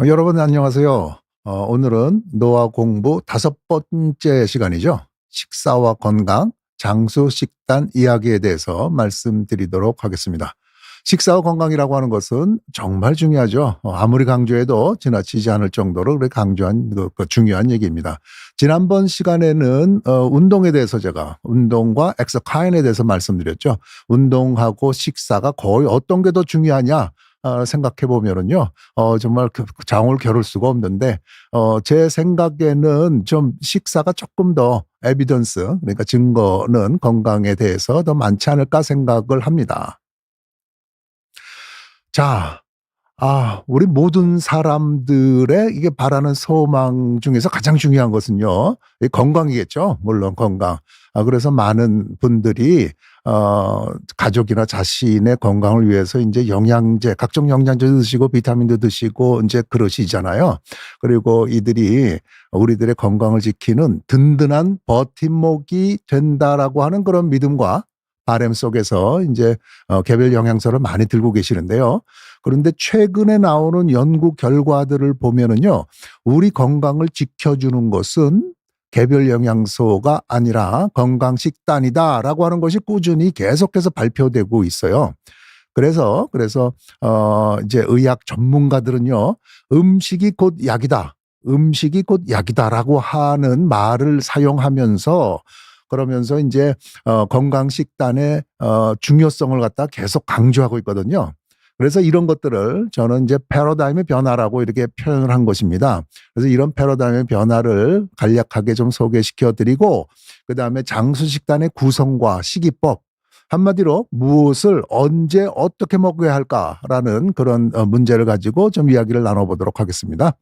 여러분 안녕하세요. 오늘은 노화 공부 다섯 번째 시간이죠. 식사와 건강, 장수 식단 이야기에 대해서 말씀드리도록 하겠습니다. 식사와 건강이라고 하는 것은 정말 중요하죠. 아무리 강조해도 지나치지 않을 정도로 그렇게 강조한 중요한 얘기입니다. 지난번 시간에는 운동에 대해서 제가 운동과 엑서카인에 대해서 말씀드렸죠. 운동하고 식사가 거의 어떤 게 더 중요하냐 생각해 보면은요. 정말 장을 겨룰 수가 없는데 제 생각에는 좀 식사가 조금 더 에비던스, 그러니까 증거는 건강에 대해서 더 많지 않을까 생각을 합니다. 자, 우리 모든 사람들의 이게 바라는 소망 중에서 가장 중요한 것은요, 이 건강이겠죠. 물론 건강. 그래서 많은 분들이 가족이나 자신의 건강을 위해서 이제 영양제, 각종 영양제 드시고 비타민도 드시고 이제 그러시잖아요. 그리고 이들이 우리들의 건강을 지키는 든든한 버팀목이 된다라고 하는 그런 믿음과 바람 속에서 이제 개별 영양소를 많이 들고 계시는데요. 그런데 최근에 나오는 연구 결과들을 보면은요, 우리 건강을 지켜주는 것은 개별 영양소가 아니라 건강 식단이다라고 하는 것이 꾸준히 계속해서 발표되고 있어요. 그래서 이제 의학 전문가들은요, 음식이 곧 약이다. 음식이 곧 약이다라고 하는 말을 사용하면서 그러면서 이제 건강 식단의 중요성을 갖다 계속 강조하고 있거든요. 그래서 이런 것들을 저는 이제 패러다임의 변화라고 이렇게 표현을 한 것입니다. 그래서 이런 패러다임의 변화를 간략하게 좀 소개시켜 드리고, 그다음에 장수 식단의 구성과 시기법, 한마디로 무엇을 언제 어떻게 먹어야 할까라는 그런 문제를 가지고 좀 이야기를 나눠보도록 하겠습니다.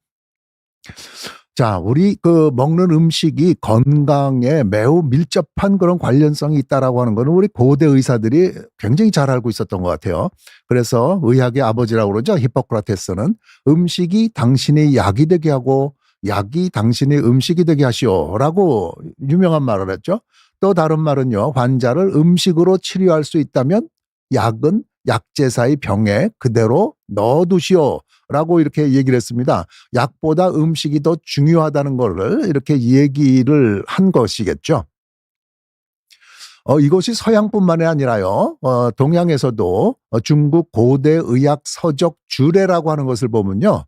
자, 우리 먹는 음식이 건강에 매우 밀접한 그런 관련성이 있다라고 하는 거는 우리 고대 의사들이 굉장히 잘 알고 있었던 것 같아요. 그래서 의학의 아버지라고 그러죠. 히포크라테스는 음식이 당신의 약이 되게 하고 약이 당신의 음식이 되게 하시오라고 유명한 말을 했죠. 또 다른 말은요. 환자를 음식으로 치료할 수 있다면 약은 약제사의 병에 그대로 넣어두시오. 라고 이렇게 얘기를 했습니다. 약보다 음식이 더 중요하다는 거를 이렇게 얘기를 한 것이겠죠. 이것이 서양뿐만이 아니라요. 동양에서도 중국 고대 의학 서적 주례라고 하는 것을 보면요.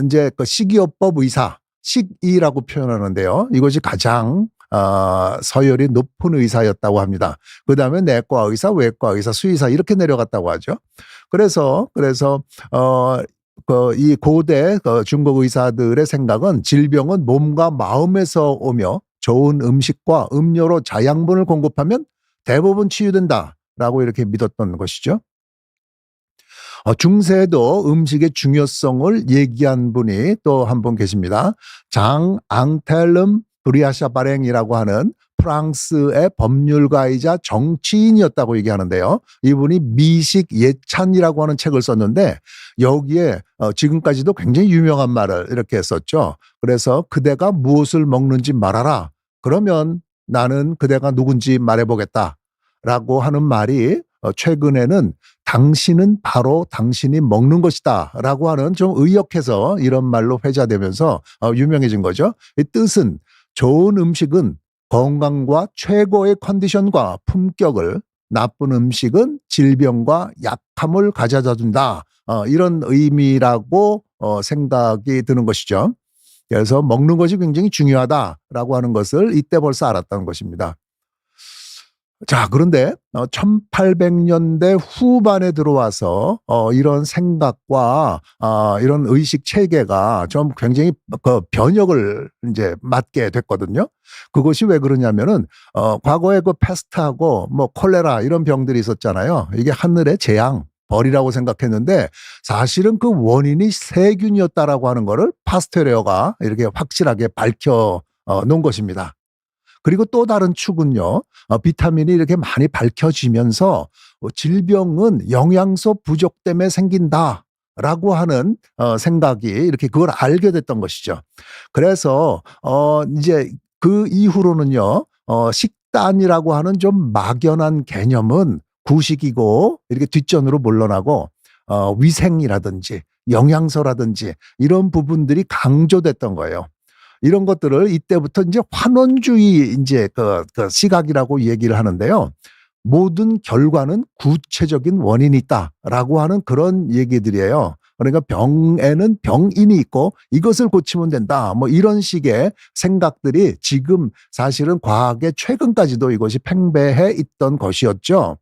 이제 그 식이요법 의사, 식이라고 표현하는데요. 이것이 가장 서열이 높은 의사였다고 합니다. 그 다음에 내과 의사, 외과 의사, 수의사 이렇게 내려갔다고 하죠. 그래서 이 고대 중국 의사들의 생각은 질병은 몸과 마음에서 오며 좋은 음식과 음료로 자양분을 공급하면 대부분 치유된다라고 이렇게 믿었던 것이죠. 중세에도 음식의 중요성을 얘기한 분이 또 한 분 계십니다. 장 앙텔름 브리아샤바랭이라고 하는 프랑스의 법률가이자 정치인이었다고 얘기하는데요. 이분이 미식 예찬이라고 하는 책을 썼는데 여기에 지금까지도 굉장히 유명한 말을 이렇게 썼죠. 그래서 그대가 무엇을 먹는지 말하라. 그러면 나는 그대가 누군지 말해보겠다라고 하는 말이 최근에는 당신은 바로 당신이 먹는 것이다 라고 하는 좀 의역해서 이런 말로 회자되면서 유명해진 거죠. 이 뜻은 좋은 음식은 건강과 최고의 컨디션과 품격을, 나쁜 음식은 질병과 약함을 가져다 준다. 이런 의미라고 생각이 드는 것이죠. 그래서 먹는 것이 굉장히 중요하다라고 하는 것을 이때 벌써 알았다는 것입니다. 자, 그런데 1800년대 후반에 들어와서 이런 생각과 이런 의식 체계가 좀 굉장히 변혁을 이제 맞게 됐거든요. 그것이 왜 그러냐면은 과거에 패스트하고 뭐 콜레라 이런 병들이 있었잖아요. 이게 하늘의 재앙, 벌이라고 생각했는데 사실은 그 원인이 세균이었다라고 하는 거를 파스테레어가 이렇게 확실하게 밝혀 놓은 것입니다. 그리고 또 다른 축은요. 비타민이 이렇게 많이 밝혀지면서 질병은 영양소 부족 때문에 생긴다라고 하는 생각이 이렇게 그걸 알게 됐던 것이죠. 그래서 이제 그 이후로는요. 식단이라고 하는 좀 막연한 개념은 구식이고 이렇게 뒷전으로 물러나고 위생이라든지 영양소라든지 이런 부분들이 강조됐던 거예요. 이런 것들을 이때부터 이제 환원주의 이제 그 시각이라고 얘기를 하는데요. 모든 결과는 구체적인 원인이 있다라고 하는 그런 얘기들이에요. 그러니까 병에는 병인이 있고 이것을 고치면 된다. 뭐 이런 식의 생각들이 지금 사실은 과학의 최근까지도 이것이 팽배해 있던 것이었죠.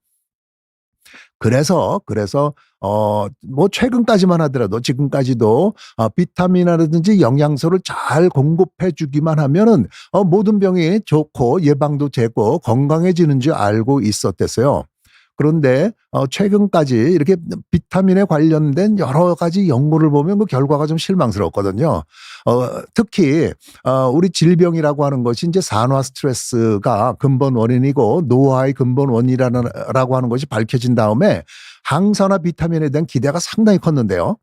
그래서 뭐 최근까지만 하더라도 지금까지도 비타민이라든지 영양소를 잘 공급해 주기만 하면은 모든 병이 좋고 예방도 되고 건강해지는 줄 알고 있었댔어요. 그런데 최근까지 이렇게 비타민에 관련된 여러 가지 연구를 보면 그 결과가 좀 실망스럽거든요. 특히 우리 질병이라고 하는 것이 이제 산화 스트레스가 근본 원인이고 노화의 근본 원인이라고 하는 것이 밝혀진 다음에 항산화 비타민에 대한 기대가 상당히 컸는데요.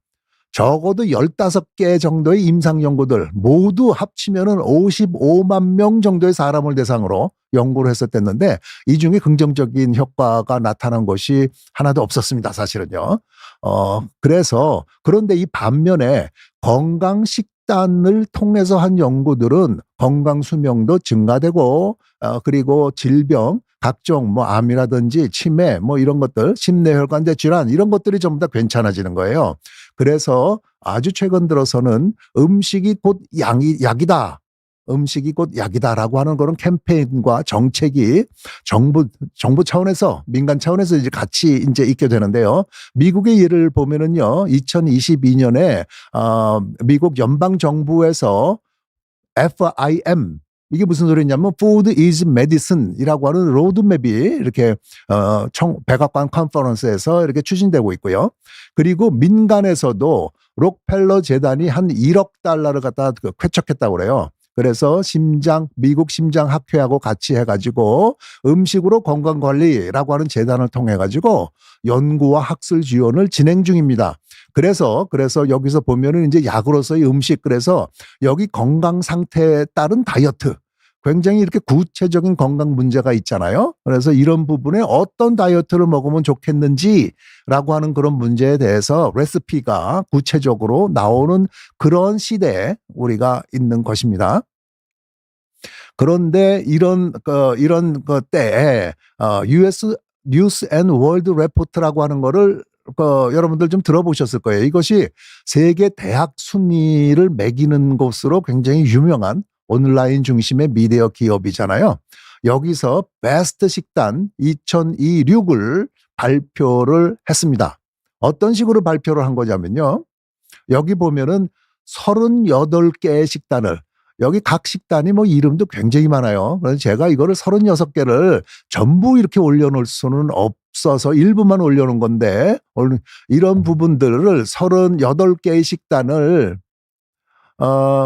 적어도 15개 정도의 임상 연구들 모두 합치면은 55만 명 정도의 사람을 대상으로 연구를 했었댔는데 이 중에 긍정적인 효과가 나타난 것이 하나도 없었습니다. 사실은요. 그런데 이 반면에 건강 식단을 통해서 한 연구들은 건강 수명도 증가되고 그리고 질병 각종 뭐 암이라든지 치매 뭐 이런 것들 심뇌혈관대 질환 이런 것들이 전부 다 괜찮아지는 거예요. 그래서 아주 최근 들어서는 음식이 곧 약이다. 음식이 곧 약이다라고 하는 그런 캠페인과 정책이 정부 차원에서 민간 차원에서 이제 같이 이제 있게 되는데요. 미국의 예를 보면은요, 2022년에 미국 연방 정부에서 FIM 이게 무슨 소리냐면 Food is Medicine이라고 하는 로드맵이 이렇게 백악관 컨퍼런스에서 이렇게 추진되고 있고요. 그리고 민간에서도 록펠러 재단이 한 1억 달러를 갖다 쾌척했다고 그래요. 그래서 미국 심장학회하고 같이 해가지고 음식으로 건강관리라고 하는 재단을 통해가지고 연구와 학술 지원을 진행 중입니다. 그래서 여기서 보면은 이제 약으로서의 음식, 그래서 여기 건강 상태에 따른 다이어트, 굉장히 이렇게 구체적인 건강 문제가 있잖아요. 그래서 이런 부분에 어떤 다이어트를 먹으면 좋겠는지라고 하는 그런 문제에 대해서 레시피가 구체적으로 나오는 그런 시대에 우리가 있는 것입니다. 그런데 이런 때에 US 뉴스 앤 월드 레포트라고 하는 거를 여러분들 좀 들어보셨을 거예요. 이것이 세계 대학 순위를 매기는 곳으로 굉장히 유명한 온라인 중심의 미디어 기업이잖아요. 여기서 베스트 식단 2026을 발표를 했습니다. 어떤 식으로 발표를 한 거냐면요. 여기 보면은 38개의 식단을, 여기 각 식단이 뭐 이름도 굉장히 많아요. 그래서 제가 이거를 36개를 전부 이렇게 올려놓을 수는 없어서 일부만 올려놓은 건데, 이런 부분들을 38개의 식단을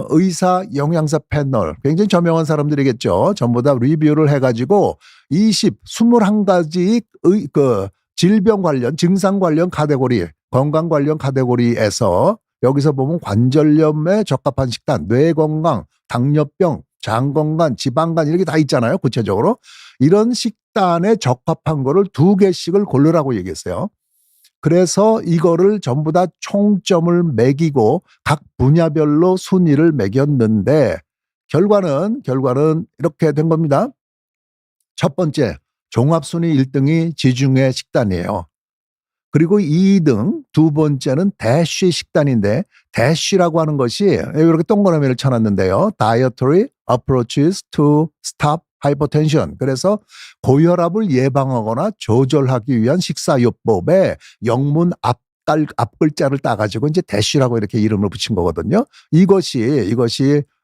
의사 영양사 패널, 굉장히 저명한 사람들이겠죠. 전부 다 리뷰를 해가지고 21가지 그 질병 관련, 증상 관련 카테고리, 건강 관련 카테고리에서 여기서 보면 관절염에 적합한 식단, 뇌 건강, 당뇨병, 장 건강, 지방간 이렇게 다 있잖아요. 구체적으로. 이런 식단에 적합한 거를 2개씩을 고르라고 얘기했어요. 그래서 이거를 전부 다 총점을 매기고 각 분야별로 순위를 매겼는데 결과는 이렇게 된 겁니다. 첫 번째, 종합순위 1등이 지중해 식단이에요. 그리고 2등, 두 번째는 대쉬 식단인데, 대쉬라고 하는 것이 이렇게 동그라미를 쳐놨는데요. Dietary Approaches to Stop Hypertension. 그래서 고혈압을 예방하거나 조절하기 위한 식사요법에 영문 앞글자를 따가지고 이제 대쉬라고 이렇게 이름을 붙인 거거든요. 이것이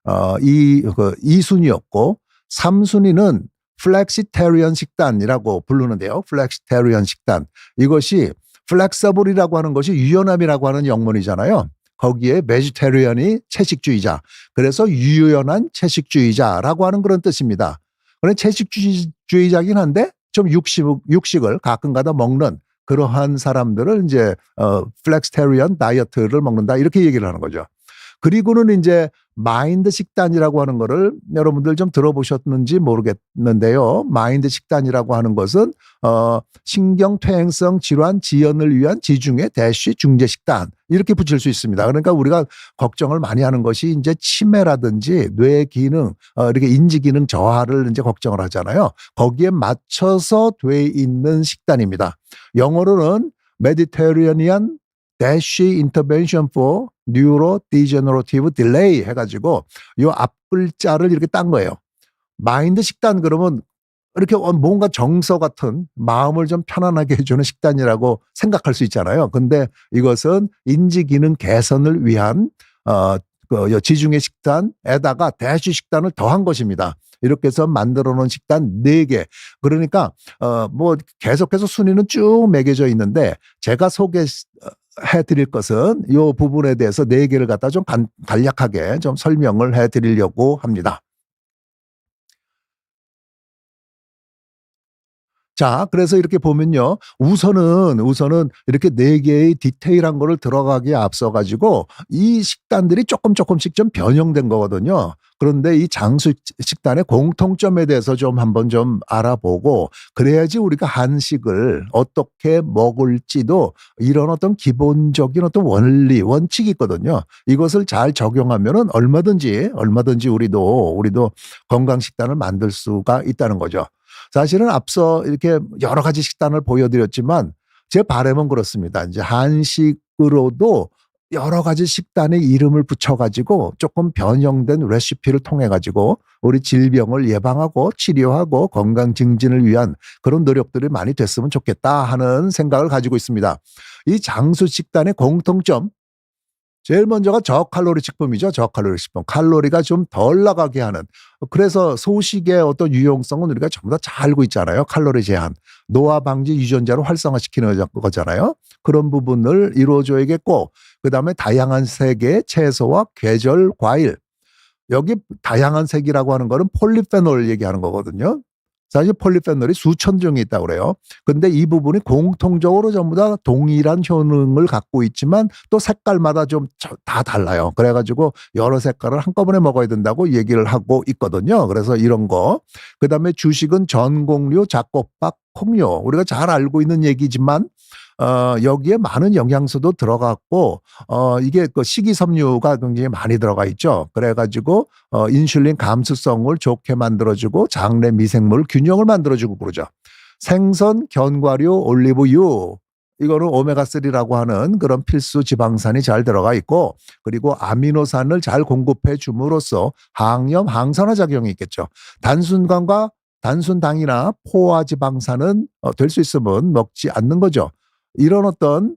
2순위였고, 3순위는 플렉시테리언 식단이라고 부르는데요. 플렉시테리언 식단. 이것이 플렉서블이라고 하는 것이 유연함이라고 하는 영문이잖아요. 거기에 베지테리언이 채식주의자. 그래서 유연한 채식주의자라고 하는 그런 뜻입니다. 그런데 채식주의자긴 한데 좀 육식을 가끔가다 먹는 그러한 사람들을 이제 플렉시테리언 다이어트를 먹는다 이렇게 얘기를 하는 거죠. 그리고는 이제 마인드 식단이라고 하는 거를 여러분들 좀 들어보셨는지 모르겠는데요. 마인드 식단이라고 하는 것은 신경퇴행성 질환 지연을 위한 지중해 대쉬 중재 식단 이렇게 붙일 수 있습니다. 그러니까 우리가 걱정을 많이 하는 것이 이제 치매라든지 뇌 기능, 이렇게 인지 기능 저하를 이제 걱정을 하잖아요. 거기에 맞춰서 돼 있는 식단입니다. 영어로는 Mediterranean Dash Intervention for Neurodegenerative Delay 해가지고 요 앞 글자를 이렇게 딴 거예요. 마인드 식단 그러면 이렇게 뭔가 정서 같은 마음을 좀 편안하게 해주는 식단이라고 생각할 수 있잖아요. 근데 이것은 인지 기능 개선을 위한 지중해 식단에다가 대시 식단을 더한 것입니다. 이렇게 해서 만들어 놓은 식단 4개. 그러니까 뭐 계속해서 순위는 쭉 매겨져 있는데 제가 소개해 드릴 것은 이 부분에 대해서 4개를 갖다 좀 간략하게 좀 설명을 해 드리려고 합니다. 자, 그래서 이렇게 보면요. 우선은 이렇게 4개의 디테일한 거를 들어가기에 앞서 가지고 이 식단들이 조금씩 좀 변형된 거거든요. 그런데 이 장수 식단의 공통점에 대해서 좀 한번 좀 알아보고 그래야지 우리가 한식을 어떻게 먹을지도 이런 어떤 기본적인 어떤 원리, 원칙이 있거든요. 이것을 잘 적용하면은 얼마든지 우리도 건강 식단을 만들 수가 있다는 거죠. 사실은 앞서 이렇게 여러 가지 식단을 보여드렸지만 제 바람은 그렇습니다. 이제 한식으로도 여러 가지 식단의 이름을 붙여가지고 조금 변형된 레시피를 통해가지고 우리 질병을 예방하고 치료하고 건강 증진을 위한 그런 노력들이 많이 됐으면 좋겠다 하는 생각을 가지고 있습니다. 이 장수 식단의 공통점, 제일 먼저가 저칼로리 식품이죠. 저칼로리 식품. 칼로리가 좀 덜 나가게 하는. 그래서 소식의 어떤 유용성은 우리가 전부 다 잘 알고 있잖아요. 칼로리 제한. 노화 방지 유전자를 활성화시키는 거잖아요. 그런 부분을 이루어줘야겠고 그다음에 다양한 색의 채소와 계절 과일. 여기 다양한 색이라고 하는 거는 폴리페놀 얘기하는 거거든요. 사실 폴리페놀이 수천 종이 있다고 그래요. 근데 이 부분이 공통적으로 전부 다 동일한 효능을 갖고 있지만 또 색깔마다 좀 다 달라요. 그래가지고 여러 색깔을 한꺼번에 먹어야 된다고 얘기를 하고 있거든요. 그래서 이런 거. 그다음에 주식은 전곡류, 잡곡밥, 콩류. 우리가 잘 알고 있는 얘기지만 여기에 많은 영양소도 들어갔고 이게 그 식이섬유가 굉장히 많이 들어가 있죠. 그래가지고 인슐린 감수성을 좋게 만들어주고 장내 미생물 균형을 만들어주고 그러죠. 생선, 견과류, 올리브유 이거는 오메가3라고 하는 그런 필수 지방산이 잘 들어가 있고 그리고 아미노산을 잘 공급해 줌으로써 항염, 항산화 작용이 있겠죠. 단순당이나 포화지방산은 될 수 있으면 먹지 않는 거죠. 이런 어떤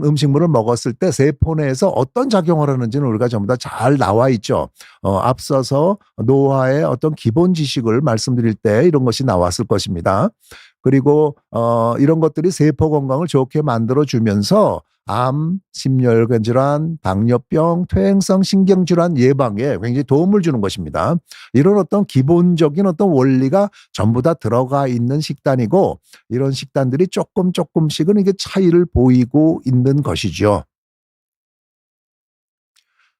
음식물을 먹었을 때 세포 내에서 어떤 작용을 하는지는 우리가 전부 다 잘 나와 있죠. 앞서서 노화의 어떤 기본 지식을 말씀드릴 때 이런 것이 나왔을 것입니다. 그리고 이런 것들이 세포 건강을 좋게 만들어주면서 암, 심혈관 질환, 당뇨병, 퇴행성 신경질환 예방에 굉장히 도움을 주는 것입니다. 이런 어떤 기본적인 어떤 원리가 전부 다 들어가 있는 식단이고 이런 식단들이 조금씩은 이게 차이를 보이고 있는 것이죠.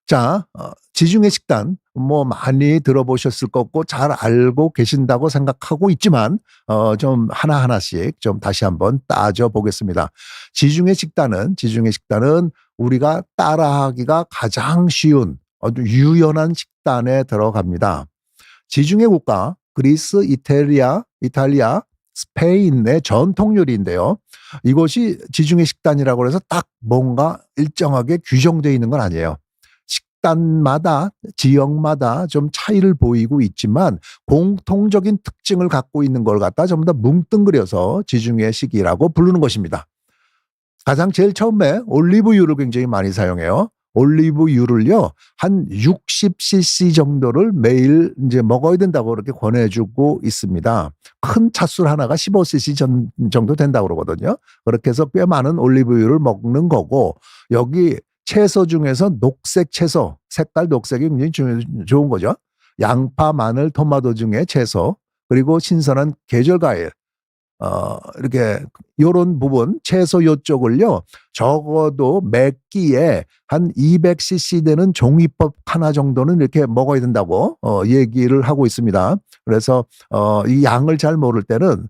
자, 지중해 식단 뭐 많이 들어보셨을 거고 잘 알고 계신다고 생각하고 있지만 좀 하나하나씩 좀 다시 한번 따져 보겠습니다. 지중해 식단은 우리가 따라하기가 가장 쉬운 아주 유연한 식단에 들어갑니다. 지중해 국가 그리스, 이탈리아, 스페인의 전통 요리인데요. 이것이 지중해 식단이라고 해서 딱 뭔가 일정하게 규정되어 있는 건 아니에요. 식단마다 지역마다 좀 차이를 보이고 있지만 공통적인 특징을 갖고 있는 걸 갖다 전부 다 뭉뚱그려서 지중해식이라고 부르는 것입니다. 가장 제일 처음에 올리브유를 굉장히 많이 사용해요. 올리브유를요, 한 60cc 정도를 매일 이제 먹어야 된다고 그렇게 권해주고 있습니다. 큰 찻술 하나가 15cc 정도 된다고 그러거든요. 그렇게 해서 꽤 많은 올리브유를 먹는 거고, 여기 채소 중에서 녹색 채소, 색깔 녹색이 굉장히 좋은 거죠. 양파, 마늘, 토마토 중에 채소, 그리고 신선한 계절 과일, 이렇게 요런 부분 채소 요쪽을요 적어도 매 끼에 한 200cc 되는 종이컵 하나 정도는 이렇게 먹어야 된다고 얘기를 하고 있습니다. 그래서 이 양을 잘 모를 때는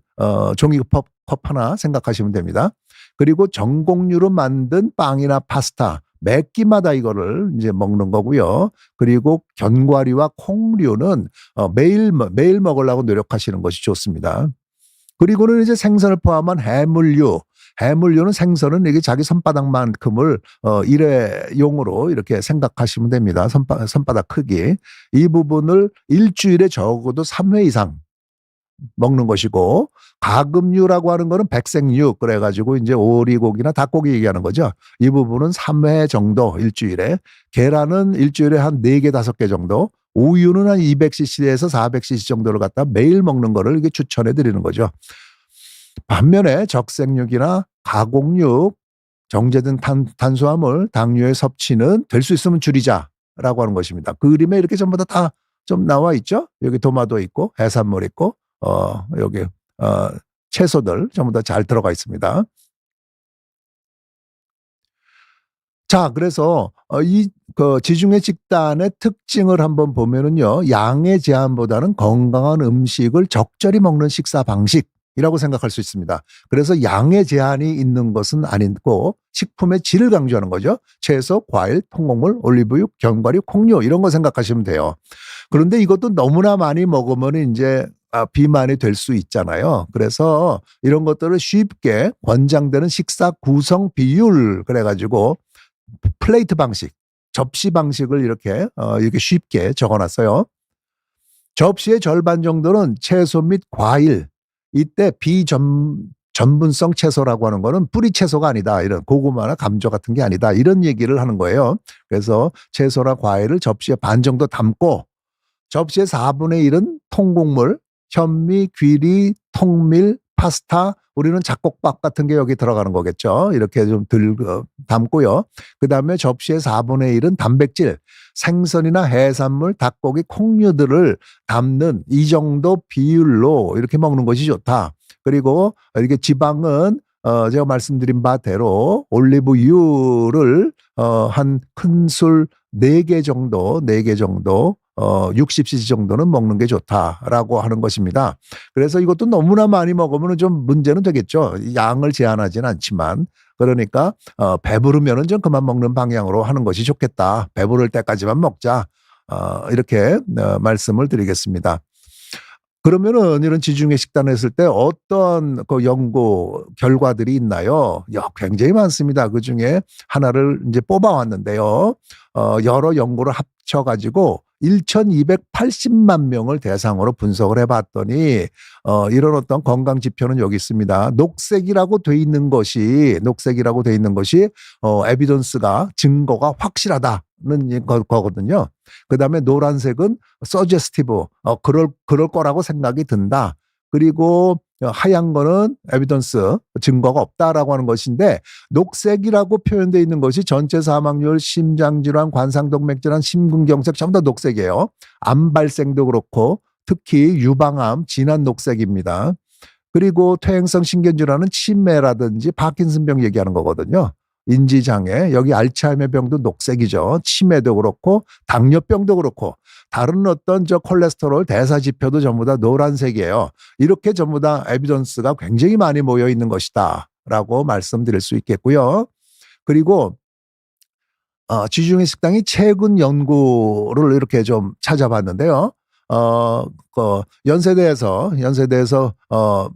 종이컵 하나 생각하시면 됩니다. 그리고 전곡류로 만든 빵이나 파스타, 매 끼마다 이거를 이제 먹는 거고요. 그리고 견과류와 콩류는 매일 먹으려고 노력하시는 것이 좋습니다. 그리고는 이제 생선을 포함한 해물류. 해물류는 생선은 이게 자기 손바닥만큼을 일회용으로 이렇게 생각하시면 됩니다. 손바닥 크기. 이 부분을 일주일에 적어도 3회 이상 먹는 것이고, 가금류라고 하는 거는 백색류, 그래가지고 이제 오리고기나 닭고기 얘기하는 거죠. 이 부분은 3회 정도 일주일에. 계란은 일주일에 한 4개, 5개 정도. 우유는 한 200cc에서 400cc 정도를 갖다 매일 먹는 거를 이게 추천해 드리는 거죠. 반면에 적색육이나 가공육, 정제된 탄수화물, 당류의 섭취는 될 수 있으면 줄이자라고 하는 것입니다. 그 그림에 이렇게 전부 다 좀 나와 있죠. 여기 도마도 있고 해산물 있고 여기 채소들 전부 다 잘 들어가 있습니다. 자, 그래서 그 지중해 식단의 특징을 한번 보면은요, 양의 제한보다는 건강한 음식을 적절히 먹는 식사 방식이라고 생각할 수 있습니다. 그래서 양의 제한이 있는 것은 아니고 식품의 질을 강조하는 거죠. 채소, 과일, 통곡물, 올리브유, 견과류, 콩류 이런 거 생각하시면 돼요. 그런데 이것도 너무나 많이 먹으면 이제 비만이 될 수 있잖아요. 그래서 이런 것들을 쉽게 권장되는 식사 구성 비율 그래가지고 플레이트 방식, 접시 방식을 이렇게 쉽게 적어놨어요. 접시의 절반 정도는 채소 및 과일, 이때 비전분성 채소라고 하는 거는 뿌리 채소가 아니다. 이런 고구마나 감자 같은 게 아니다. 이런 얘기를 하는 거예요. 그래서 채소나 과일을 접시에 반 정도 담고 접시의 4분의 1은 통곡물, 현미, 귀리, 통밀, 파스타, 우리는 잡곡밥 같은 게 여기 들어가는 거겠죠. 이렇게 좀 담고요. 그 다음에 접시의 4분의 1은 단백질, 생선이나 해산물, 닭고기, 콩류들을 담는 이 정도 비율로 이렇게 먹는 것이 좋다. 그리고 이게 지방은 제가 말씀드린 바대로 올리브유를 한 큰술 4개 정도 60cc 정도는 먹는 게 좋다라고 하는 것입니다. 그래서 이것도 너무나 많이 먹으면 좀 문제는 되겠죠. 양을 제한하지는 않지만. 그러니까 배부르면은 좀 그만 먹는 방향으로 하는 것이 좋겠다. 배부를 때까지만 먹자. 이렇게 말씀을 드리겠습니다. 그러면은 이런 지중해 식단을 했을 때 어떤 그 연구 결과들이 있나요? 굉장히 많습니다. 그 중에 하나를 이제 뽑아왔는데요. 여러 연구를 합쳐가지고 1,280만 명을 대상으로 분석을 해봤더니 이런 어떤 건강 지표는 여기 있습니다. 녹색이라고 돼 있는 것이 에비던스가 증거가 확실하다는 거거든요. 그 다음에 노란색은 서제스티브, 그럴 거라고 생각이 든다. 그리고 하얀 거는 에비던스, 증거가 없다라고 하는 것인데, 녹색이라고 표현되어 있는 것이 전체 사망률, 심장질환, 관상동맥질환, 심근경색 전부 다 녹색이에요. 암 발생도 그렇고 특히 유방암 진한 녹색입니다. 그리고 퇴행성 신경질환은 치매라든지 파킨슨병 얘기하는 거거든요. 인지장애, 여기 알츠하이머 병도 녹색이죠. 치매도 그렇고 당뇨병도 그렇고 다른 어떤 콜레스테롤 대사 지표도 전부 다 노란색이에요. 이렇게 전부 다 에비던스가 굉장히 많이 모여 있는 것이다 라고 말씀드릴 수 있겠고요. 그리고 지중해 식당이 최근 연구를 이렇게 좀 찾아봤는데요. 연세대에서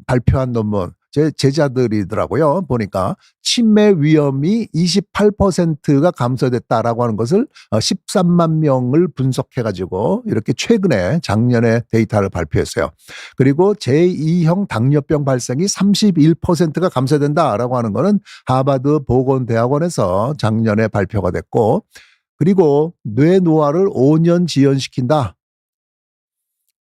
발표한 논문, 제 제자들이더라고요. 보니까 치매 위험이 28%가 감소됐다라고 하는 것을 13만 명을 분석해가지고 이렇게 최근에 작년에 데이터를 발표했어요. 그리고 제2형 당뇨병 발생이 31%가 감소된다라고 하는 거는 하버드 보건대학원에서 작년에 발표가 됐고, 그리고 뇌노화를 5년 지연시킨다.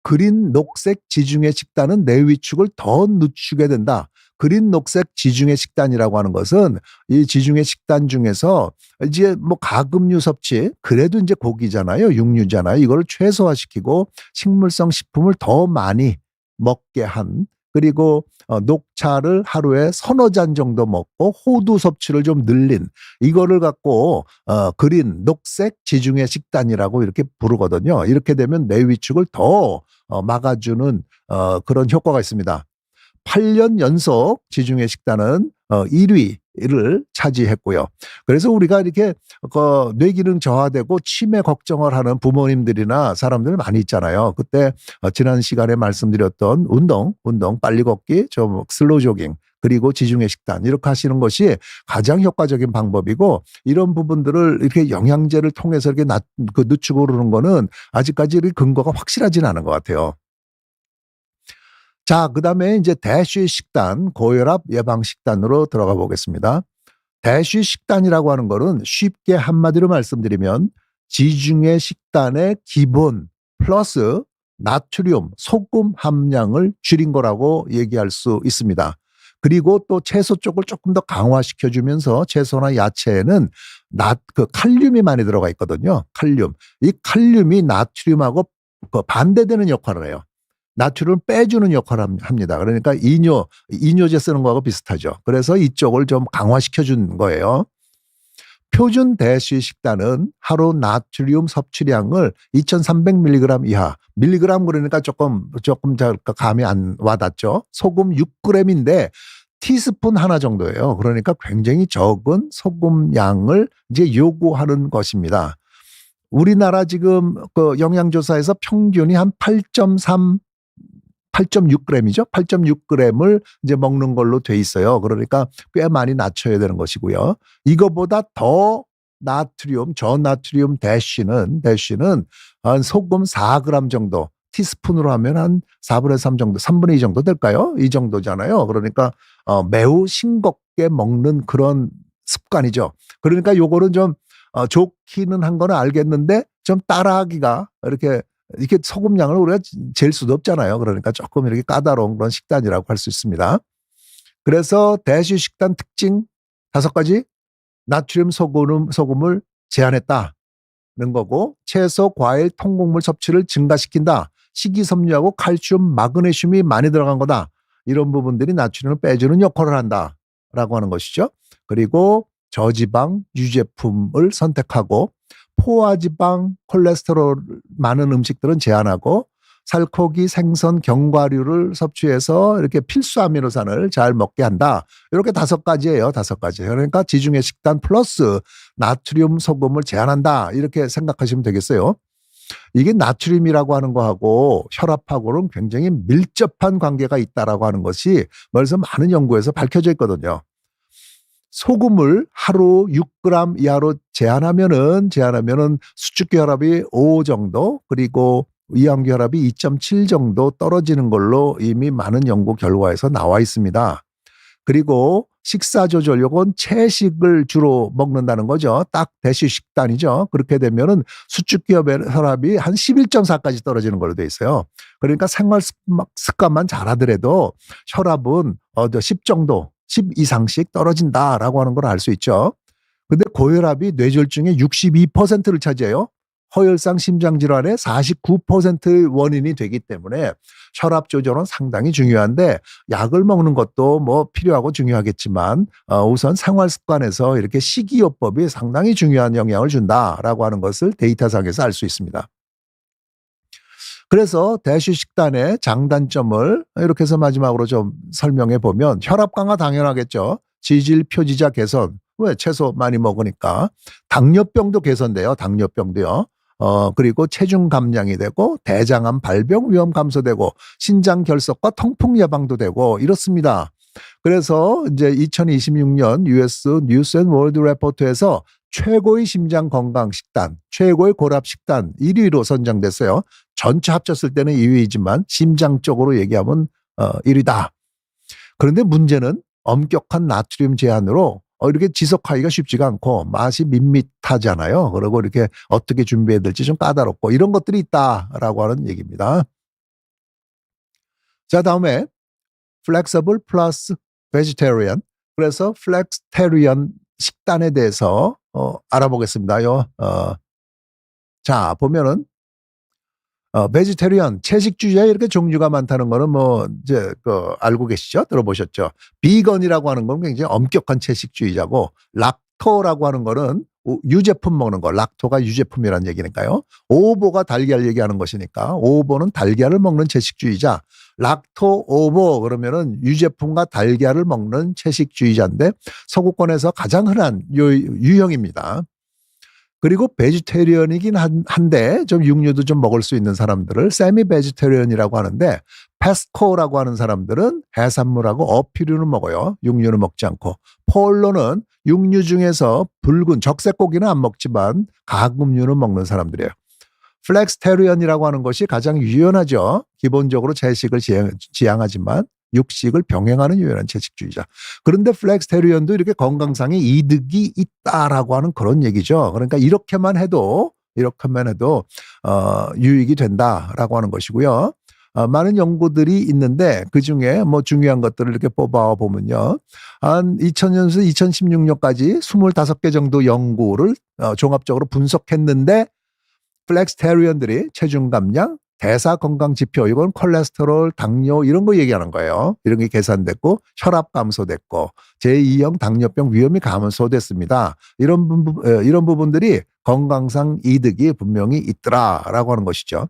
그린 녹색 지중해 식단은 뇌 위축을 더 늦추게 된다. 그린 녹색 지중해 식단이라고 하는 것은 이 지중해 식단 중에서 이제 뭐 가금류 섭취, 그래도 이제 고기잖아요. 육류잖아요. 이걸 최소화시키고 식물성 식품을 더 많이 먹게 한, 그리고 녹차를 하루에 서너 잔 정도 먹고 호두 섭취를 좀 늘린, 이거를 갖고 그린 녹색 지중해 식단이라고 이렇게 부르거든요. 이렇게 되면 뇌 위축을 더 막아주는 그런 효과가 있습니다. 8년 연속 지중해 식단은 1위 를 차지했고요. 그래서 우리가 이렇게 뇌기능 저하되고 치매 걱정을 하는 부모님들이나 사람들 많이 있잖아요. 그때 지난 시간에 말씀드렸던 운동, 빨리 걷기, 좀 슬로우 조깅, 그리고 지중해 식단 이렇게 하시는 것이 가장 효과적인 방법이고, 이런 부분들을 이렇게 영양제를 통해서 이렇게 늦추고 그러는 거는 아직까지 근거가 확실하지는 않은 것 같아요. 자, 그다음에 이제 대쉬 식단, 고혈압 예방 식단으로 들어가 보겠습니다. 대쉬 식단이라고 하는 거는 쉽게 한마디로 말씀드리면 지중해 식단의 기본 플러스 나트륨, 소금 함량을 줄인 거라고 얘기할 수 있습니다. 그리고 또 채소 쪽을 조금 더 강화시켜주면서 채소나 야채에는 칼륨이 많이 들어가 있거든요. 칼륨. 이 칼륨이 나트륨하고 반대되는 역할을 해요. 나트륨을 빼주는 역할을 합니다. 그러니까 이뇨제 쓰는 거하고 비슷하죠. 그래서 이쪽을 좀 강화시켜 준 거예요. 표준 대쉬 식단은 하루 나트륨 섭취량을 2300mg 이하, 밀리그램 그러니까 조금 감이 안 와닿죠. 소금 6g인데 티스푼 하나 정도예요. 그러니까 굉장히 적은 소금 양을 이제 요구하는 것입니다. 우리나라 지금 영양조사에서 평균이 한 8.6g이죠. 8.6g을 이제 먹는 걸로 돼 있어요. 그러니까 꽤 많이 낮춰야 되는 것이고요. 이거보다 더 나트륨, 저나트륨 대쉬는 한 소금 4g 정도, 티스푼으로 하면 한 4분의 3 정도, 3분의 2 정도 될까요? 이 정도잖아요. 그러니까 매우 싱겁게 먹는 그런 습관이죠. 그러니까 요거는 좀 좋기는 한 거는 알겠는데 좀 따라하기가 이렇게 소금량을 우리가 잴 수도 없잖아요. 그러니까 조금 이렇게 까다로운 그런 식단이라고 할 수 있습니다. 그래서 대쉬 식단 특징 5가지, 나트륨 소금을 제한했다는 거고, 채소, 과일, 통곡물 섭취를 증가시킨다. 식이섬유하고 칼슘, 마그네슘이 많이 들어간 거다. 이런 부분들이 나트륨을 빼주는 역할을 한다라고 하는 것이죠. 그리고 저지방 유제품을 선택하고, 포화지방, 콜레스테롤 많은 음식들은 제한하고, 살코기, 생선, 견과류를 섭취해서 이렇게 필수 아미노산을 잘 먹게 한다. 이렇게 5가지예요. 5가지. 그러니까 지중해 식단 플러스 나트륨 소금을 제한한다. 이렇게 생각하시면 되겠어요. 이게 나트륨이라고 하는 거하고 혈압하고는 굉장히 밀접한 관계가 있다라고 하는 것이 벌써 많은 연구에서 밝혀져 있거든요. 소금을 하루 6g 이하로 제한하면은 수축기 혈압이 5 정도, 그리고 위험기 혈압이 2.7 정도 떨어지는 걸로 이미 많은 연구 결과에서 나와 있습니다. 그리고 식사 조절, 요건 채식을 주로 먹는다는 거죠. 딱 대쉬 식단이죠. 그렇게 되면은 수축기 혈압이 한 11.4까지 떨어지는 걸로 돼 있어요. 그러니까 생활 습관만 잘하더라도 혈압은 10 정도, 10 이상씩 떨어진다라고 하는 걸 알 수 있죠. 근데 고혈압이 뇌졸중의 62%를 차지해요. 허혈상 심장질환의 49%의 원인이 되기 때문에 혈압 조절은 상당히 중요한데, 약을 먹는 것도 뭐 필요하고 중요하겠지만 우선 생활 습관에서 이렇게 식이요법이 상당히 중요한 영향을 준다라고 하는 것을 데이터상에서 알 수 있습니다. 그래서 대쉬 식단의 장단점을 이렇게 해서 마지막으로 좀 설명해 보면, 혈압 강화 당연하겠죠. 지질 표지자 개선. 왜? 채소 많이 먹으니까. 당뇨병도 개선돼요. 당뇨병도요. 그리고 체중 감량이 되고, 대장암 발병 위험 감소되고, 신장 결석과 통풍 예방도 되고 이렇습니다. 그래서 이제 2026년 US 뉴스 앤 월드 레포트에서 최고의 심장 건강 식단, 최고의 고혈압 식단 1위로 선정됐어요. 전체 합쳤을 때는 2위이지만 심장 쪽으로 얘기하면 1위다. 그런데 문제는 엄격한 나트륨 제한으로 이렇게 지속하기가 쉽지가 않고 맛이 밋밋하잖아요. 그리고 이렇게 어떻게 준비해야 될지 좀 까다롭고 이런 것들이 있다라고 하는 얘기입니다. 자, 다음에 flexible plus vegetarian. 그래서 flexitarian 식단에 대해서 알아보겠습니다.요. 자, 보면은 베지테리언, 채식주의에 이렇게 종류가 많다는 거는 뭐 이제 알고 계시죠? 들어보셨죠? 비건이라고 하는 건 굉장히 엄격한 채식주의자고, 락토라고 하는 거는 유제품 먹는 거, 락토가 유제품이란 얘기니까요. 오보가 달걀 얘기하는 것이니까 오보는 달걀을 먹는 채식주의자, 락토 오보 그러면은 유제품과 달걀을 먹는 채식주의자인데 서구권에서 가장 흔한 유형입니다. 그리고 베지테리언이긴 한데 좀 육류도 좀 먹을 수 있는 사람들을 세미 베지테리언이라고 하는데, 페스코라고 하는 사람들은 해산물하고 어피류는 먹어요. 육류는 먹지 않고. 폴로는 육류 중에서 붉은 적색고기는 안 먹지만 가금류는 먹는 사람들이에요. 플렉스테리언이라고 하는 것이 가장 유연하죠. 기본적으로 채식을 지향하지만 육식을 병행하는 유연한 채식주의자. 그런데 플렉스테리언도 이렇게 건강상의 이득이 있다라고 하는 그런 얘기죠. 그러니까 이렇게만 해도 유익이 된다라고 하는 것이고요. 많은 연구들이 있는데 그중에 뭐 중요한 것들을 이렇게 뽑아 보면요. 한 2000년에서 2016년까지 25개 정도 연구를 종합적으로 분석했는데, 플렉스테리언들이 체중 감량, 대사 건강 지표, 이건 콜레스테롤, 당뇨 이런 거 얘기하는 거예요. 이런 게 계산됐고 혈압 감소됐고 제2형 당뇨병 위험이 감소됐습니다. 이런 부분들이 건강상 이득이 분명히 있더라라고 하는 것이죠.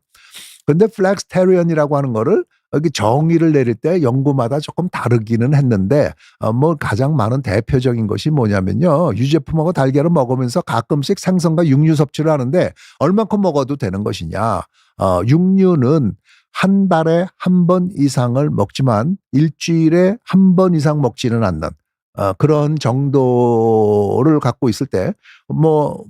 근데 플렉스테리언이라고 하는 거를 여기 정의를 내릴 때 연구마다 조금 다르기는 했는데, 뭐 가장 많은 대표적인 것이 뭐냐면요. 유제품하고 달걀을 먹으면서 가끔씩 생선과 육류 섭취를 하는데 얼만큼 먹어도 되는 것이냐. 육류는 한 달에 한 번 이상을 먹지만 일주일에 한 번 이상 먹지는 않는 그런 정도를 갖고 있을 때, 뭐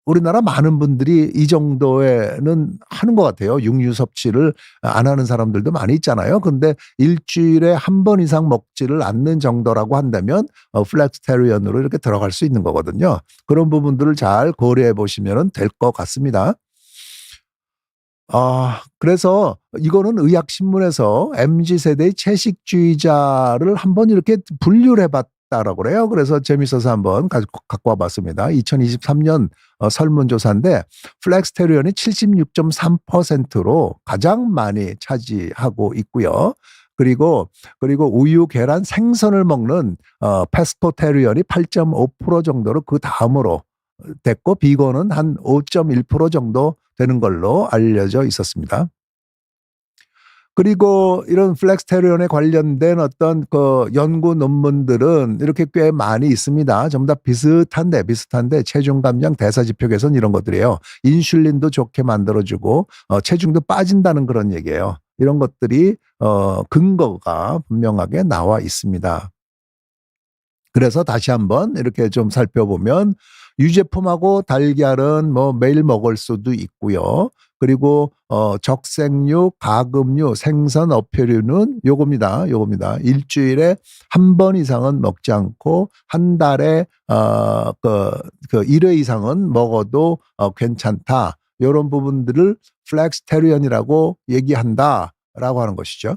우리나라 많은 분들이 이 정도에는 하는 것 같아요. 육류 섭취를 안 하는 사람들도 많이 있잖아요. 근데 일주일에 한 번 이상 먹지를 않는 정도라고 한다면 플렉스테리언으로 이렇게 들어갈 수 있는 거거든요. 그런 부분들을 잘 고려해 보시면 될 것 같습니다. 그래서 이거는 의학신문에서 MZ세대의 채식주의자를 한번 이렇게 분류를 해봤다라고 그래요. 그래서 재밌어서 한번 갖고 와봤습니다. 2023년 설문조사인데 플렉스테리언이 76.3%로 가장 많이 차지하고 있고요. 그리고 우유, 계란, 생선을 먹는 페스코테리언이 8.5% 정도로 그 다음으로 됐고, 비건은 한 5.1% 정도 되는 걸로 알려져 있었습니다. 그리고 이런 플렉스테리언에 관련된 어떤 그 연구 논문들은 이렇게 꽤 많이 있습니다. 전부 다 비슷한데 체중 감량, 대사 지표 개선 이런 것들이에요. 인슐린도 좋게 만들어주고 체중도 빠진다는 그런 얘기예요. 이런 것들이 근거가 분명하게 나와 있습니다. 그래서 다시 한번 이렇게 좀 살펴보면 유제품하고 달걀은 뭐 매일 먹을 수도 있고요. 그리고 적색류, 가금류, 생선, 어패류는 요겁니다. 일주일에 한 번 이상은 먹지 않고 한 달에 그 1회 이상은 먹어도 괜찮다. 이런 부분들을 플렉스테리언이라고 얘기한다라고 하는 것이죠.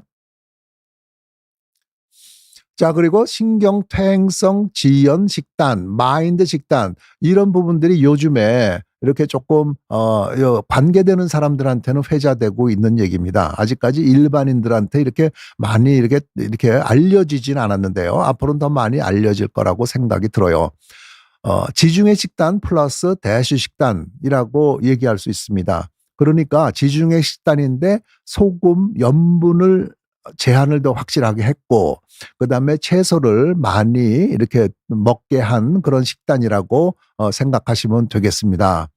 자, 그리고 신경퇴행성 지연 식단, 마인드 식단 이런 부분들이 요즘에 이렇게 조금 관계되는 사람들한테는 회자되고 있는 얘기입니다. 아직까지 일반인들한테 이렇게 많이 이렇게 알려지진 않았는데요. 앞으로는 더 많이 알려질 거라고 생각이 들어요. 지중해 식단 플러스 대시 식단이라고 얘기할 수 있습니다. 그러니까 지중해 식단인데 소금, 염분을 제한을 더 확실하게 했고, 그다음에 채소를 많이 이렇게 먹게 한 그런 식단이라고 생각하시면 되겠습니다.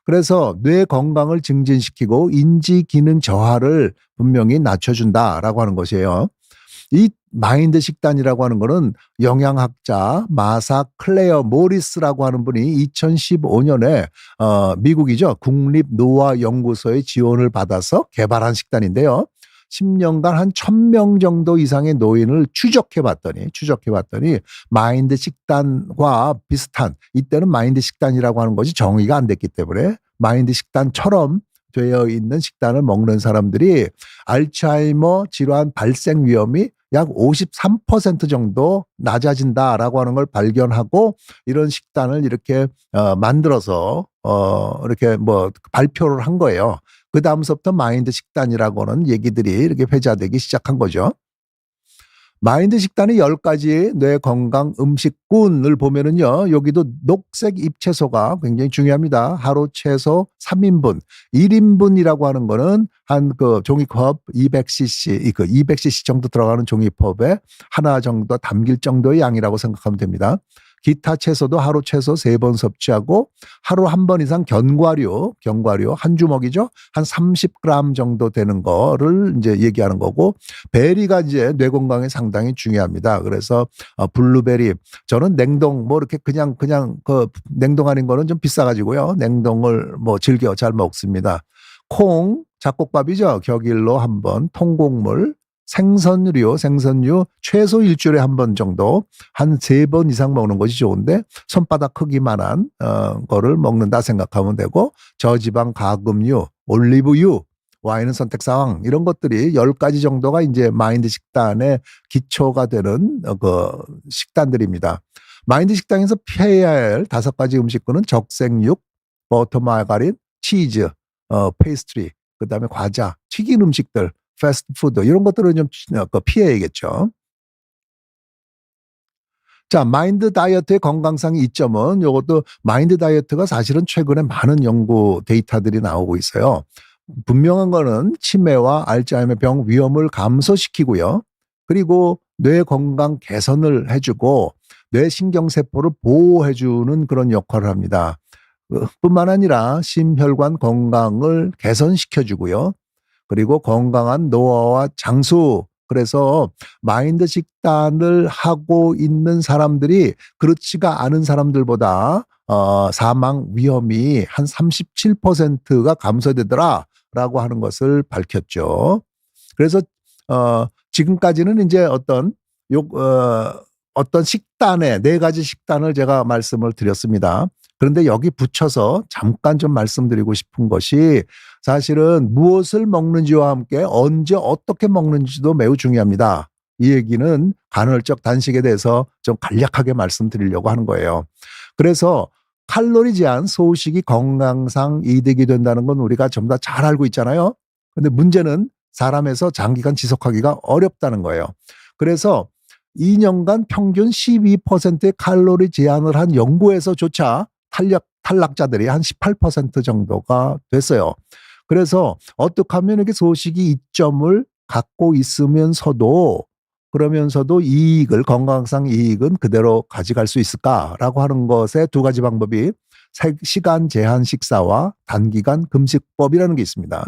그래서 뇌 건강을 증진시키고 인지 기능 저하를 분명히 낮춰준다라고 하는 것이에요. 이 마인드 식단이라고 하는 거는 영양학자 마사 클레어 모리스라고 하는 분이 2015년에 미국이죠. 국립노화연구소의 지원을 받아서 개발한 식단인데요. 10년간 한 1000명 정도 이상의 노인을 추적해 봤더니 마인드 식단과 비슷한, 이때는 마인드 식단이라고 하는 것이 정의가 안 됐기 때문에 마인드 식단처럼 되어 있는 식단을 먹는 사람들이 알츠하이머 질환 발생 위험이 약 53% 정도 낮아진다라고 하는 걸 발견하고 이런 식단을 이렇게 만들어서 이렇게 뭐 발표를 한 거예요. 그 다음서부터 마인드 식단이라고 하는 얘기들이 이렇게 회자되기 시작한 거죠. 마인드 식단의 10가지 뇌 건강 음식군을 보면은요. 여기도 녹색 잎채소가 굉장히 중요합니다. 하루 최소 3인분. 1인분이라고 하는 거는 한 그 종이컵 200cc, 그 200cc 정도 들어가는 종이컵에 하나 정도 담길 정도의 양이라고 생각하면 됩니다. 기타 채소도 하루 최소 3번 섭취하고 하루 한 번 이상 견과류 한 주먹이죠. 한 30g 정도 되는 거를 이제 얘기하는 거고, 베리가 이제 뇌 건강에 상당히 중요합니다. 그래서 블루베리, 저는 냉동 뭐 이렇게 그냥 그 냉동 아닌 거는 좀 비싸 가지고요. 냉동을 뭐 즐겨 잘 먹습니다. 콩, 잡곡밥이죠. 격일로 한 번, 통곡물, 생선류 최소 일주일에 한 번 정도, 한 3번 이상 먹는 것이 좋은데 손바닥 크기만한 거를 먹는다 생각하면 되고, 저지방 가금류, 올리브유, 와인은 선택사항, 이런 것들이 10가지 정도가 이제 마인드 식단의 기초가 되는 그 식단들입니다. 마인드 식단에서 피해야 할 5가지 음식군은 적색육, 버터 마가린, 치즈, 페이스트리, 그다음에 과자, 튀긴 음식들, 패스트푸드, 이런 것들은 좀 피해야겠죠. 자, 마인드 다이어트의 건강상 이점은, 요것도 마인드 다이어트가 사실은 최근에 많은 연구 데이터들이 나오고 있어요. 분명한 거는 치매와 알츠하이머 병 위험을 감소시키고요. 그리고 뇌 건강 개선을 해주고 뇌 신경세포를 보호해주는 그런 역할을 합니다. 뿐만 아니라 심혈관 건강을 개선시켜주고요. 그리고 건강한 노화와 장수. 그래서 마인드 식단을 하고 있는 사람들이 그렇지가 않은 사람들보다 사망 위험이 한 37%가 감소되더라라고 하는 것을 밝혔죠. 그래서 지금까지는 이제 어떤 식단에 4가지 식단을 제가 말씀을 드렸습니다. 그런데 여기 붙여서 잠깐 좀 말씀드리고 싶은 것이, 사실은 무엇을 먹는지와 함께 언제 어떻게 먹는지도 매우 중요합니다. 이 얘기는 간헐적 단식에 대해서 좀 간략하게 말씀드리려고 하는 거예요. 그래서 칼로리 제한 소식이 건강상 이득이 된다는 건 우리가 전부 다 잘 알고 있잖아요. 근데 문제는 사람에서 장기간 지속하기가 어렵다는 거예요. 그래서 2년간 평균 12%의 칼로리 제한을 한 연구에서조차 탈락자들이 한 18% 정도가 됐어요. 그래서 어떻게 하면 이렇게 소식이 이점을 갖고 있으면서도, 그러면서도 건강상 이익은 그대로 가져갈 수 있을까라고 하는 것에 2가지 방법이 시간 제한 식사와 단기간 금식법이라는 게 있습니다.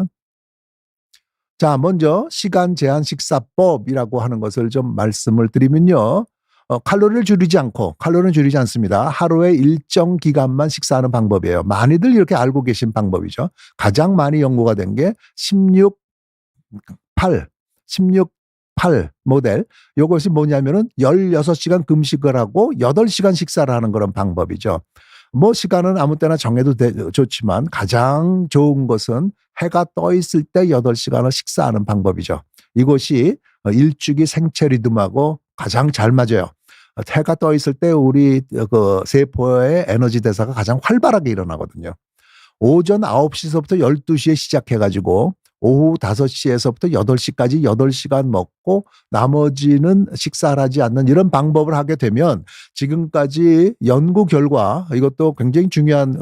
자, 먼저 시간 제한 식사법이라고 하는 것을 좀 말씀을 드리면요. 칼로리를 줄이지 않습니다. 하루에 일정 기간만 식사하는 방법이에요. 많이들 이렇게 알고 계신 방법이죠. 가장 많이 연구가 된 게 16-8 모델. 이것이 뭐냐면은 16시간 금식을 하고 8시간 식사를 하는 그런 방법이죠. 뭐 시간은 아무 때나 정해도 좋지만 가장 좋은 것은 해가 떠 있을 때 8시간을 식사하는 방법이죠. 이것이 일주기 생체 리듬하고 가장 잘 맞아요. 해가 떠 있을 때 우리 그 세포의 에너지 대사가 가장 활발하게 일어나거든요. 오전 9시서부터 12시에 시작해가지고 오후 5시에서부터 8시까지 8시간 먹고 나머지는 식사를 하지 않는 이런 방법을 하게 되면, 지금까지 연구 결과, 이것도 굉장히 중요한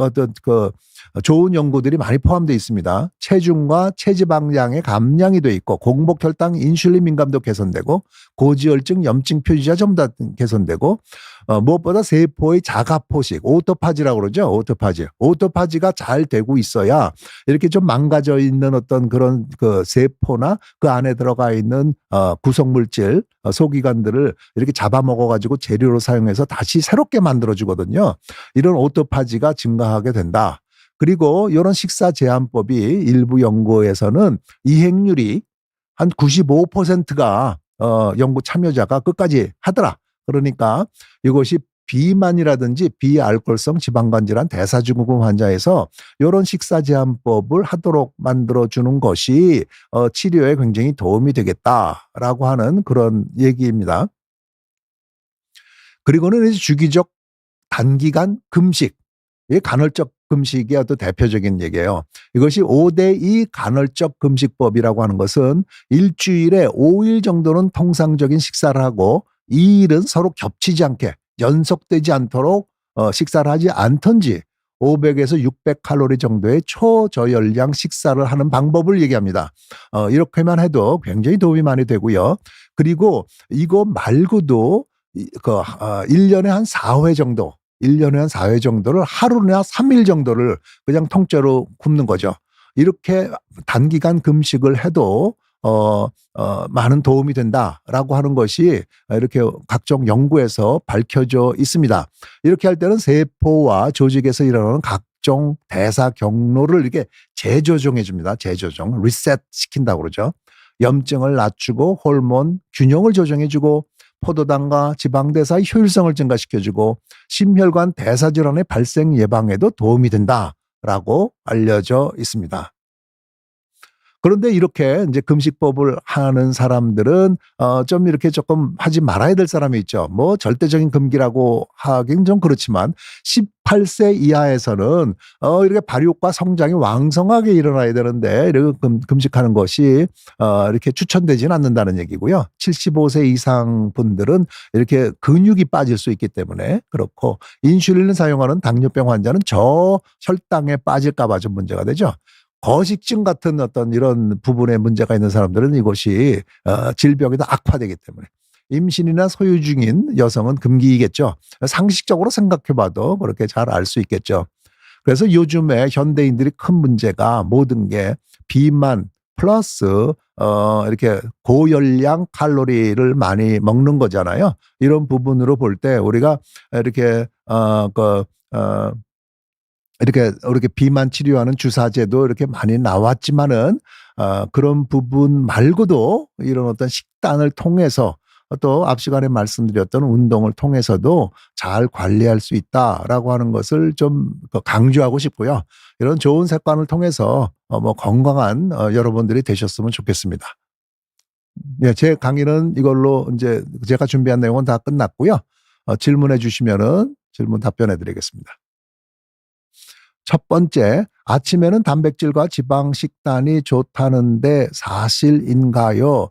좋은 연구들이 많이 포함되어 있습니다. 체중과 체지방량의 감량이 돼 있고, 공복 혈당 인슐린 민감도 개선되고, 고지혈증 염증 표시가 전부 다 개선되고, 무엇보다 세포의 자가 포식, 오토파지라고 그러죠. 오토파지가 잘 되고 있어야 이렇게 좀 망가져 있는 어떤 그런 그 세포나 그 안에 들어가 있는 구성물질, 소기관들을 이렇게 잡아먹어 가지고 재료로 사용해서 다시 새롭게 만들어 주거든요. 이런 오토파지가 증가하게 된다. 그리고 이런 식사 제한법이 일부 연구에서는 이행률이 한 95%가 연구 참여자가 끝까지 하더라. 그러니까 이것이 비만이라든지 비알코올성 지방간 질환, 대사증후군 환자에서 이런 식사 제한법을 하도록 만들어주는 것이 치료에 굉장히 도움이 되겠다라고 하는 그런 얘기입니다. 그리고는 이제 주기적 단기간 금식, 이 간헐적 금식의 어떤 대표적인 얘기예요. 이것이 5대2 간헐적 금식법이라고 하는 것은 일주일에 5일 정도는 통상적인 식사를 하고 2일은 서로 겹치지 않게 연속되지 않도록 식사를 하지 않던지 500에서 600 칼로리 정도의 초저열량 식사를 하는 방법을 얘기합니다. 이렇게만 해도 굉장히 도움이 많이 되고요. 그리고 이거 말고도 1년에 한 4회 정도, 1년에 한 4회 정도를 하루나 3일 정도를 그냥 통째로 굶는 거죠. 이렇게 단기간 금식을 해도 많은 도움이 된다라고 하는 것이 이렇게 각종 연구에서 밝혀져 있습니다. 이렇게 할 때는 세포와 조직에서 일어나는 각종 대사 경로를 이렇게 재조정해 줍니다. 재조정, 리셋 시킨다고 그러죠. 염증을 낮추고 호르몬 균형을 조정해 주고 포도당과 지방대사의 효율성을 증가시켜주고 심혈관 대사질환의 발생 예방에도 도움이 된다라고 알려져 있습니다. 그런데 이렇게 이제 금식법을 하는 사람들은 좀 이렇게 조금 하지 말아야 될 사람이 있죠. 뭐 절대적인 금기라고 하긴 좀 그렇지만 18세 이하에서는 이렇게 발육과 성장이 왕성하게 일어나야 되는데 이렇게 금식하는 것이 이렇게 추천되지는 않는다는 얘기고요. 75세 이상 분들은 이렇게 근육이 빠질 수 있기 때문에 그렇고 인슐린을 사용하는 당뇨병 환자는 저혈당에 빠질까 봐 좀 문제가 되죠. 거식증 같은 어떤 이런 부분에 문제가 있는 사람들은 이것이 질병이 더 악화되기 때문에 임신이나 소유 중인 여성은 금기이겠죠. 상식적으로 생각해봐도 그렇게 잘 알 수 있겠죠. 그래서 요즘에 현대인들이 큰 문제가 모든 게 비만 플러스 이렇게 고열량 칼로리를 많이 먹는 거잖아요. 이런 부분으로 볼 때 우리가 이렇게 이렇게 비만 치료하는 주사제도 이렇게 많이 나왔지만은 그런 부분 말고도 이런 어떤 식단을 통해서 또 앞 시간에 말씀드렸던 운동을 통해서도 잘 관리할 수 있다라고 하는 것을 좀 강조하고 싶고요. 이런 좋은 습관을 통해서 뭐 건강한 여러분들이 되셨으면 좋겠습니다. 네, 제 강의는 이걸로 이제 제가 준비한 내용은 다 끝났고요. 질문해 주시면은 질문 답변해 드리겠습니다. 첫 번째, 아침에는 단백질과 지방 식단이 좋다는데 사실인가요?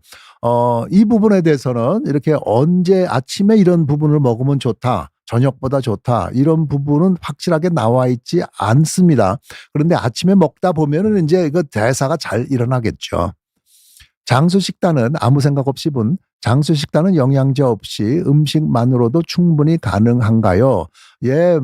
이 부분에 대해서는 이렇게 언제 아침에 이런 부분을 먹으면 좋다, 저녁보다 좋다, 이런 부분은 확실하게 나와 있지 않습니다. 그런데 아침에 먹다 보면은 이제 그 대사가 잘 일어나겠죠. 장수 식단은 아무 생각 없이 분, 장수 식단은 영양제 없이 음식만으로도 충분히 가능한가요? 예,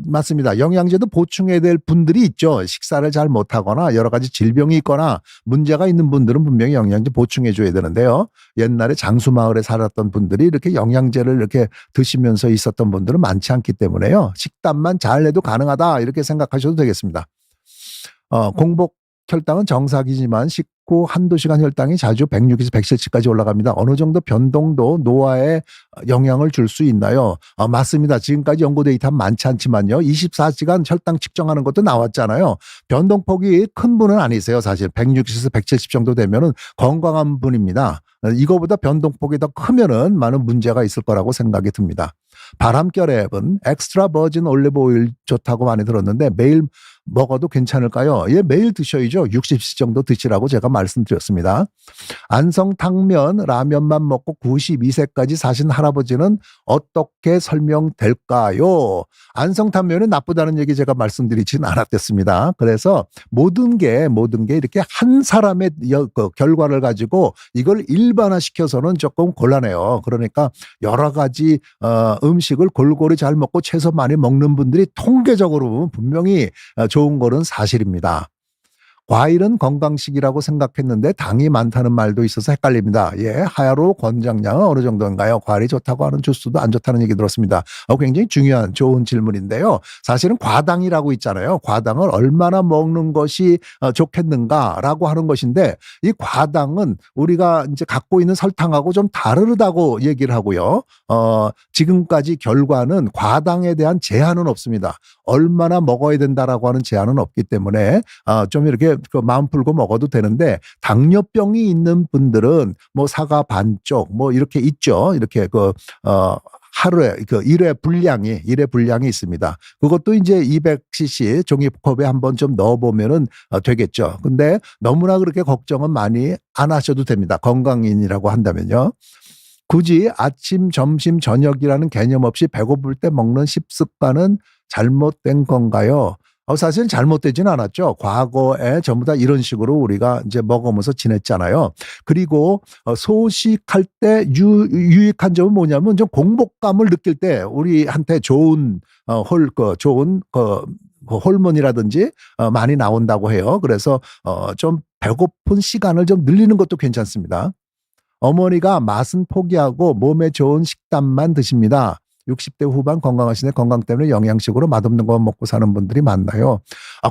맞습니다. 영양제도 보충해야 될 분들이 있죠. 식사를 잘 못하거나 여러 가지 질병이 있거나 문제가 있는 분들은 분명히 영양제 보충해 줘야 되는데요. 옛날에 장수마을에 살았던 분들이 이렇게 영양제를 이렇게 드시면서 있었던 분들은 많지 않기 때문에요. 식단만 잘 해도 가능하다 이렇게 생각하셔도 되겠습니다. 공복 혈당은 정상이지만 식후 한두 시간 혈당이 자주 106에서 107까지 올라갑니다. 어느 정도 변동도 노화에 영향을 줄 수 있나요? 맞습니다. 지금까지 연구 데이터 많지 않지만요. 24시간 혈당 측정하는 것도 나왔잖아요. 변동폭이 큰 분은 아니세요. 사실 160에서 170 정도 되면은 건강한 분입니다. 이거보다 변동폭이 더 크면은 많은 문제가 있을 거라고 생각이 듭니다. 바람결 앱은 엑스트라 버진 올리브 오일 좋다고 많이 들었는데 매일 먹어도 괜찮을까요? 예, 매일 드셔야죠. 60씩 정도 드시라고 제가 말씀드렸습니다. 안성탕면 라면만 먹고 92세까지 사신 할아버지는 어떻게 설명될까요? 안성탕면이 나쁘다는 얘기 제가 말씀드리지는 않았겠습니다. 그래서 모든 게 이렇게 한 사람의 결과를 가지고 이걸 일반화시켜서는 조금 곤란해요. 그러니까 여러 가지 음식을 골고루 잘 먹고 채소 많이 먹는 분들이 통계적으로 보면 분명히 좋은 거는 사실입니다. 과일은 건강식이라고 생각했는데 당이 많다는 말도 있어서 헷갈립니다. 예, 하야로 권장량은 어느 정도인가요? 과일이 좋다고 하는 주스도 안 좋다는 얘기 들었습니다. 굉장히 중요한 좋은 질문인데요. 사실은 과당이라고 있잖아요. 과당을 얼마나 먹는 것이 좋겠는가라고 하는 것인데 이 과당은 우리가 이제 갖고 있는 설탕하고 좀 다르다고 얘기를 하고요. 지금까지 결과는 과당에 대한 제한은 없습니다. 얼마나 먹어야 된다라고 하는 제한은 없기 때문에 좀 이렇게 마음 풀고 먹어도 되는데 당뇨병이 있는 분들은 뭐 사과 반쪽 뭐 이렇게 있죠. 이렇게 하루에 그 일회 분량이 있습니다. 그것도 이제 200cc 종이컵에 한번 좀 넣어 보면은 되겠죠. 근데 너무나 그렇게 걱정은 많이 안 하셔도 됩니다. 건강인이라고 한다면요. 굳이 아침, 점심, 저녁이라는 개념 없이 배고플 때 먹는 식습관은 잘못된 건가요? 사실은 잘못되진 않았죠. 과거에 전부 다 이런 식으로 우리가 이제 먹으면서 지냈잖아요. 그리고 소식할 때 유익한 점은 뭐냐면 좀 공복감을 느낄 때 우리한테 좋은 좋은 호르몬이라든지 많이 나온다고 해요. 그래서 좀 배고픈 시간을 좀 늘리는 것도 괜찮습니다. 어머니가 맛은 포기하고 몸에 좋은 식단만 드십니다. 60대 후반 건강하시네. 건강 때문에 영양식으로 맛없는 것만 먹고 사는 분들이 많나요?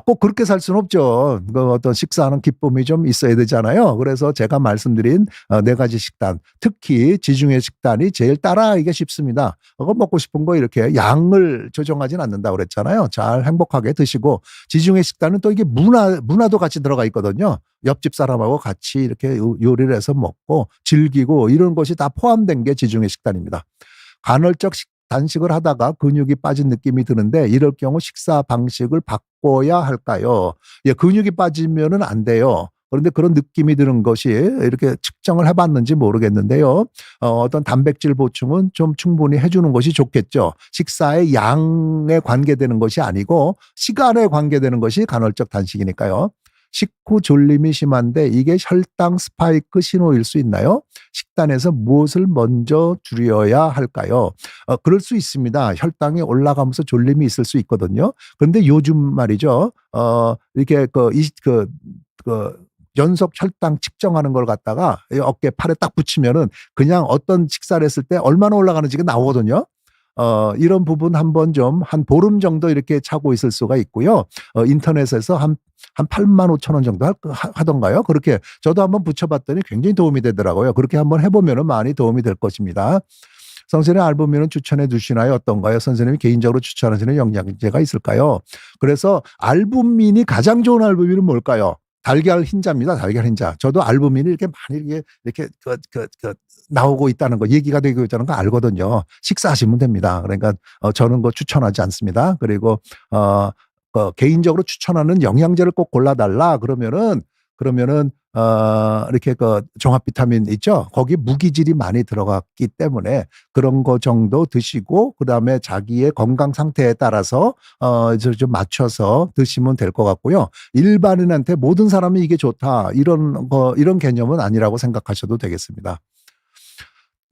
꼭 그렇게 살 수는 없죠. 그 어떤 식사하는 기쁨이 좀 있어야 되잖아요. 그래서 제가 말씀드린 네 가지 식단, 특히 지중해 식단이 제일 따라하기가 쉽습니다. 그거 먹고 싶은 거 이렇게 양을 조정하진 않는다고 그랬잖아요. 잘 행복하게 드시고, 지중해 식단은 또 이게 문화도 같이 들어가 있거든요. 옆집 사람하고 같이 이렇게 요리를 해서 먹고 즐기고 이런 것이 다 포함된 게 지중해 식단입니다. 간헐적 단식을 하다가 근육이 빠진 느낌이 드는데 이럴 경우 식사 방식을 바꿔야 할까요? 예, 근육이 빠지면은 안 돼요. 그런데 그런 느낌이 드는 것이 이렇게 측정을 해봤는지 모르겠는데요. 어떤 단백질 보충은 좀 충분히 해주는 것이 좋겠죠. 식사의 양에 관계되는 것이 아니고 시간에 관계되는 것이 간헐적 단식이니까요. 식후 졸림이 심한데 이게 혈당 스파이크 신호일 수 있나요? 식단에서 무엇을 먼저 줄여야 할까요? 그럴 수 있습니다. 혈당이 올라가면서 졸림이 있을 수 있거든요. 그런데 요즘 말이죠. 이렇게 연속 혈당 측정하는 걸 갖다가 어깨 팔에 딱 붙이면은 그냥 어떤 식사를 했을 때 얼마나 올라가는지가 나오거든요. 이런 부분 한번 좀 한 보름 정도 이렇게 차고 있을 수가 있고요. 인터넷에서 한 8만 5천 원 정도 하던가요? 그렇게 저도 한번 붙여봤더니 굉장히 도움이 되더라고요. 그렇게 한번 해보면 많이 도움이 될 것입니다. 선생님 알부민은 추천해 주시나요? 어떤가요? 선생님이 개인적으로 추천하시는 영양제가 있을까요? 그래서 알부민이 가장 좋은 알부민은 뭘까요? 달걀 흰자입니다. 달걀 흰자. 저도 알부민이 이렇게 많이 이렇게 나오고 있다는 거, 얘기가 되고 있다는 거 알거든요. 식사하시면 됩니다. 그러니까 저는 그거 추천하지 않습니다. 그리고 개인적으로 추천하는 영양제를 꼭 골라달라 그러면은 이렇게 종합 비타민 있죠. 거기 무기질이 많이 들어갔기 때문에 그런 거 정도 드시고 그다음에 자기의 건강 상태에 따라서 좀 맞춰서 드시면 될 것 같고요. 일반인한테 모든 사람이 이게 좋다 이런 개념은 아니라고 생각하셔도 되겠습니다.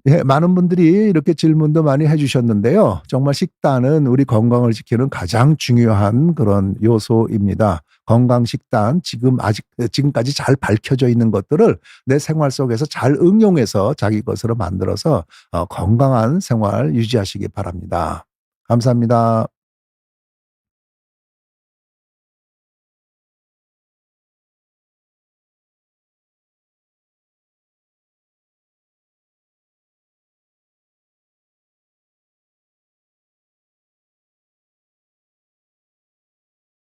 예, 많은 분들이 이렇게 질문도 많이 해주셨는데요. 정말 식단은 우리 건강을 지키는 가장 중요한 그런 요소입니다. 건강 식단 지금까지 잘 밝혀져 있는 것들을 내 생활 속에서 잘 응용해서 자기 것으로 만들어서 건강한 생활 유지하시기 바랍니다. 감사합니다.